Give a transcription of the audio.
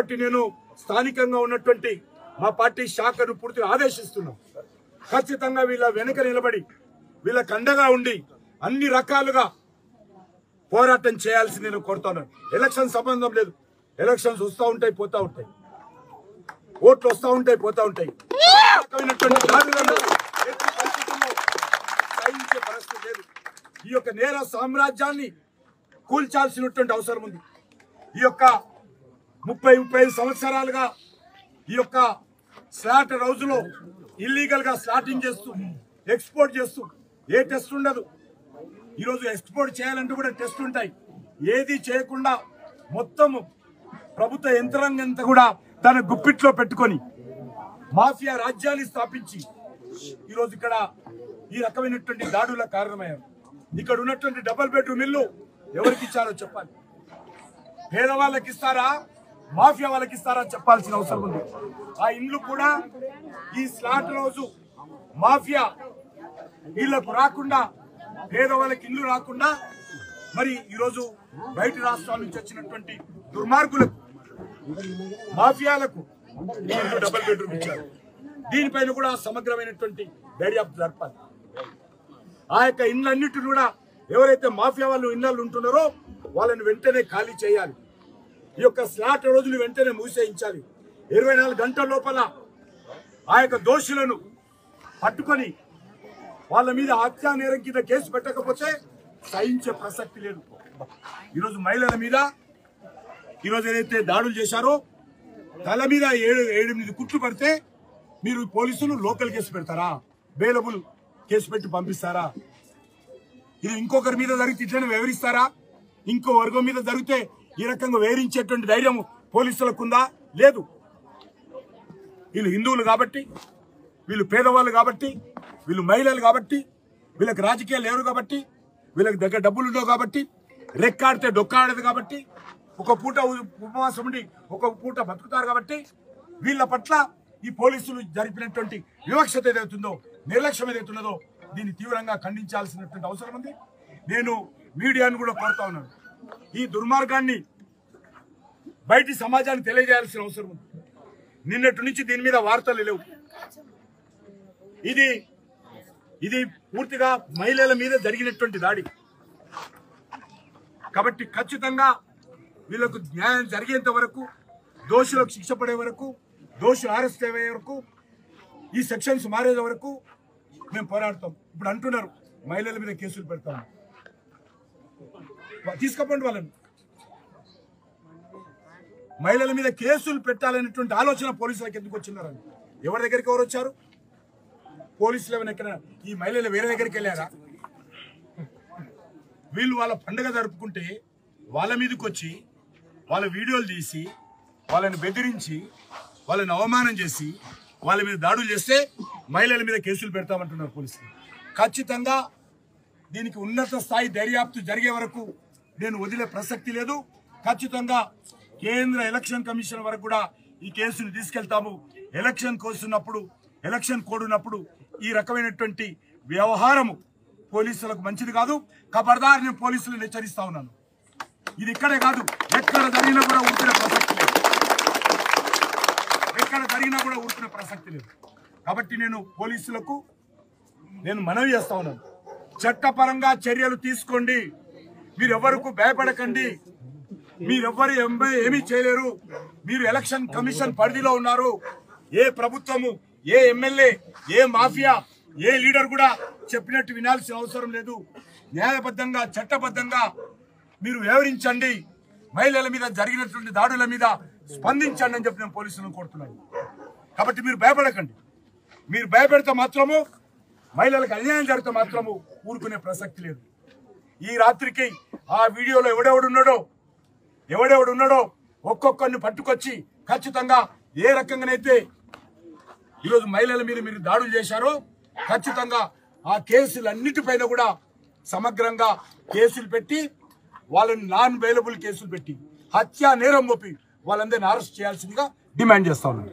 కాబట్టి నేను స్థానికంగా ఉన్నటువంటి మా పార్టీ శాఖను పూర్తిగా ఆదేశిస్తున్నాం. ఖచ్చితంగా వీళ్ళ వెనుక నిలబడి వీళ్ళకి అండగా ఉండి అన్ని రకాలుగా పోరాటం చేయాల్సి నేను కోరుతున్నాను. ఎలక్షన్ సంబంధం లేదు. ఎలక్షన్స్ వస్తూ ఉంటాయి, పోతా ఉంటాయి, ఓట్లు వస్తూ ఉంటాయి, పోతా ఉంటాయి. పరిస్థితి లేదు. ఈ యొక్క నేర సామ్రాజ్యాన్ని కూల్చాల్సినటువంటి అవసరం ఉంది. ఈ యొక్క 30-35 సంవత్సరాలుగా ఈ యొక్క స్లాటర్ హౌస్ లో ఇల్లీగల్ గా స్లాటింగ్ చేస్తూ ఎక్స్పోర్ట్ చేస్తూ ఏ టెస్ట్ ఉండదు. ఈరోజు ఎక్స్పోర్ట్ చేయాలంటే కూడా టెస్ట్ ఉంటాయి. ఏది చేయకుండా మొత్తము ప్రభుత్వ యంత్రాంగం అంతా కూడా తన గుప్పిట్లో పెట్టుకొని మాఫియా రాజ్యాన్ని స్థాపించి ఈరోజు ఇక్కడ ఈ రకమైనటువంటి దాడుల కారణమయ్యారు. ఇక్కడ ఉన్నటువంటి డబుల్ బెడ్రూమ్ ఇల్లు ఎవరికి ఇచ్చారో చెప్పాలి. పేదవాళ్ళకి ఇస్తారా, మాఫియా వాళ్ళకి ఇస్తారా చెప్పాల్సిన అవసరం ఉంది. ఆ ఇండ్లు కూడా ఈ స్లాట్ రోజు మాఫియా ఇళ్లకు రాకుండా, పేదవాళ్ళకి ఇల్లు రాకుండా మరి ఈరోజు బయట రాష్ట్రాల నుంచి వచ్చినటువంటి దుర్మార్గులకు, మాఫియాలకు డబుల్ బెడ్రూమ్ ఇచ్చారు. దీనిపైన కూడా సమగ్రమైనటువంటి దర్యాప్తు జరపాలి. ఆ యొక్క ఇండ్లన్నిటిని కూడా ఎవరైతే మాఫియా వాళ్ళు ఇళ్లలో ఉంటున్నారో వాళ్ళని వెంటనే ఖాళీ చేయాలి. ఈ యొక్క స్లాట్ రోజులు వెంటనే మూసేయించాలి. 24 గంటల లోపల ఆ యొక్క దోషులను పట్టుకొని వాళ్ళ మీద హత్యా నేరం కింద కేసు పెట్టకపోతే సహించే ప్రసక్తి లేదు. ఈరోజు మహిళల మీద ఈరోజు ఏదైతే దాడులు చేశారో తల మీద 7-8 కుట్లు పడితే మీరు పోలీసులు లోకల్ కేసు పెడతారా, బెయిలబుల్ కేసు పెట్టి పంపిస్తారా? ఇది ఇంకొకరి మీద జరిగితే ఇట్లనే వివరిస్తారా? ఇంకో వర్గం మీద జరిగితే ఈ రకంగా వేరించేటువంటి ధైర్యం పోలీసులకు ఉందా? లేదు. వీళ్ళు హిందువులు కాబట్టి, వీళ్ళు పేదవాళ్ళు కాబట్టి, వీళ్ళు మహిళలు కాబట్టి, వీళ్ళకి రాజకీయాలు లేరు కాబట్టి, వీళ్ళకి దగ్గర డబ్బులు ఉండవు కాబట్టి, రెక్కాడితే డొక్కాడదు కాబట్టి, ఒక పూట ఉపవాసం ఉండి ఒక పూట బతుకుతారు కాబట్టి వీళ్ళ పట్ల ఈ పోలీసులు జరిపినటువంటి వివక్షత ఏదైతుందో, నిర్లక్ష్యం ఏదైతున్నదో దీన్ని తీవ్రంగా ఖండించాల్సినటువంటి అవసరం ఉంది. నేను మీడియాను కూడా కోరుతా ఉన్నాను, ఈ దుర్మార్గాన్ని బయటి సమాజాన్ని తెలియజేయాల్సిన అవసరం ఉంది. నిన్నటి నుంచి దీని మీద వార్తలు లేవు. ఇది పూర్తిగా మహిళల మీద జరిగినటువంటి దాడి కాబట్టి ఖచ్చితంగా వీళ్ళకు న్యాయం జరిగేంత వరకు, దోషులకు శిక్ష పడే వరకు, దోషులు అరెస్ట్ అయ్యే వరకు, ఈ సెక్షన్స్ మారే వరకు మేము పోరాడతాం. ఇప్పుడు అంటున్నారు మహిళల మీద కేసులు పెడతాము, తీసుకపోండి వాళ్ళని. మహిళల మీద కేసులు పెట్టాలనేటువంటి ఆలోచన పోలీసులకు ఎందుకు వచ్చినారని, ఎవరి దగ్గరికి ఎవరు వచ్చారు? పోలీసులు ఏమైనా ఎక్కడ ఈ మహిళలు వేరే దగ్గరికి వెళ్ళారా? వీళ్ళు వాళ్ళ పండుగ జరుపుకుంటే వాళ్ళ మీదకి వచ్చి వాళ్ళ వీడియోలు తీసి వాళ్ళని బెదిరించి వాళ్ళని అవమానం చేసి వాళ్ళ మీద దాడులు చేస్తే మహిళల మీద కేసులు పెడతామంటున్నారు పోలీసులు. ఖచ్చితంగా దీనికి ఉన్నత స్థాయి దర్యాప్తు జరిగే వరకు నేను వదిలే ప్రసక్తి లేదు. ఖచ్చితంగా కేంద్ర ఎలక్షన్ కమిషన్ వరకు కూడా ఈ కేసును తీసుకెళ్తాము. ఎలక్షన్ కోస్తున్నప్పుడు, ఎలక్షన్ కోడ్ ఉన్నప్పుడు ఈ రకమైనటువంటి వ్యవహారము పోలీసులకు మంచిది కాదు. ఖబర్దార్, నేను పోలీసులను హెచ్చరిస్తా ఉన్నాను. ఇది ఇక్కడే కాదు, ఎక్కడ జరిగినా కూడా ఊరుకునే ప్రసక్తి లేదు. ఎక్కడ జరిగినా కూడా ఊరుకునే ప్రసక్తి లేదు. కాబట్టి నేను పోలీసులకు మనవి చేస్తా ఉన్నాను, చట్టపరంగా చర్యలు తీసుకోండి. మీరెవరకు భయపడకండి. మీరెవ్వరు ఏమీ చేయలేరు. మీరు ఎలక్షన్ కమిషన్ పరిధిలో ఉన్నారు. ఏ ప్రభుత్వము, ఏ ఎమ్మెల్యే, ఏ మాఫియా, ఏ లీడర్ కూడా చెప్పినట్టు వినాల్సిన అవసరం లేదు. న్యాయబద్ధంగా, చట్టబద్ధంగా మీరు వ్యవహరించండి. మహిళల మీద జరిగినటువంటి దాడుల మీద స్పందించండి అని చెప్పి నేను పోలీసులను కోరుతున్నాను. కాబట్టి మీరు భయపడకండి. మీరు భయపెడితే మాత్రము, మహిళలకు అన్యాయం జరిగితే మాత్రము ఊరుకునే ప్రసక్తి లేదు. ఈ రాత్రికి ఆ వీడియోలో ఎవడెవడున్నాడో ఒక్కొక్కరిని పట్టుకొచ్చి ఖచ్చితంగా ఏ రకంగానైతే ఈరోజు మహిళల మీద మీరు దాడులు చేశారో ఖచ్చితంగా ఆ కేసులన్నిటిపైన కూడా సమగ్రంగా కేసులు పెట్టి, వాళ్ళని నాన్ బెయిలబుల్ కేసులు పెట్టి హత్యా నేరం మోపి వాళ్ళందరినీ అరెస్ట్ చేయాల్సిందిగా డిమాండ్ చేస్తా ఉన్నాను.